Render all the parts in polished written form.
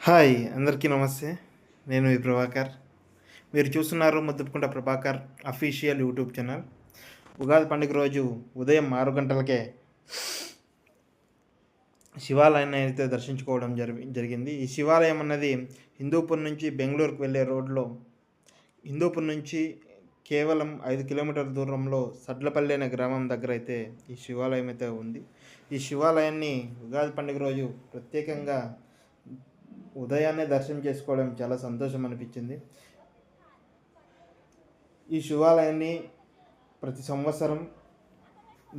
Hi అందరికీ నమస్తే. నేను ఈ ప్రభాకర్. మీరు చూస్తున్నారు ముద్దుపుకుంట Prabhakar official YouTube channel. Ugadi పండుగ రోజు ఉదయం 6 గంటలకే శివాలయాన్ని అయితే దర్శించుకోవడం జరిగింది. ఈ శివాలయం అన్నది హిందూపూర్ నుంచి బెంగళూరుకు వెళ్ళే రోడ్లో, హిందూపూర్ నుంచి కేవలం 5 కిలోమీటర్ల దూరంలో సడ్లపల్లి అనే గ్రామం దగ్గర అయితే ఈ శివాలయం అయితే ఉంది. ఈ శివాలయాన్ని ఉగాది పండుగ రోజు ప్రత్యేకంగా ఉదయాన్నే దర్శనం చేసుకోవడం చాలా సంతోషం అనిపించింది. ఈ శివాలయాన్ని ప్రతి సంవత్సరం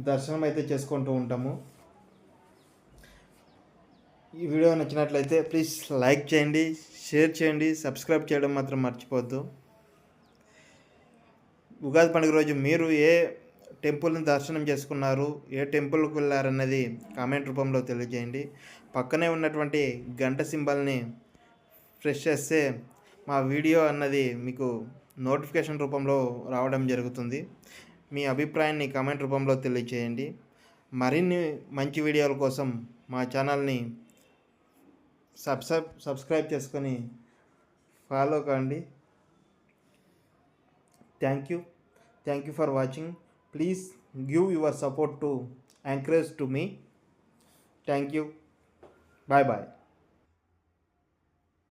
దర్శనం అయితే చేసుకుంటూ ఉంటాము. ఈ వీడియో నచ్చినట్లయితే ప్లీజ్ లైక్ చేయండి, షేర్ చేయండి, సబ్స్క్రైబ్ చేయడం మాత్రం మర్చిపోవద్దు. ఉగాది పండుగ రోజు మీరు ఏ టెంపుల్ని దర్శనం చేసుకున్నారు, ఏ టెంపుల్కి వెళ్ళారన్నది కామెంట్ రూపంలో తెలియజేయండి. పక్కనే ఉన్నటువంటి గంట సింబల్ని ప్రెస్ చేస్తే మా వీడియో అన్నది మీకు నోటిఫికేషన్ రూపంలో రావడం జరుగుతుంది. మీ అభిప్రాయాన్ని కామెంట్ రూపంలో తెలియజేయండి. మరిన్ని మంచి వీడియోల కోసం మా ఛానల్ని సబ్స్క్రైబ్ చేసుకొని ఫాలో కండి. Thank you for watching. Please give your support to encourage to me. Thank you. Bye bye.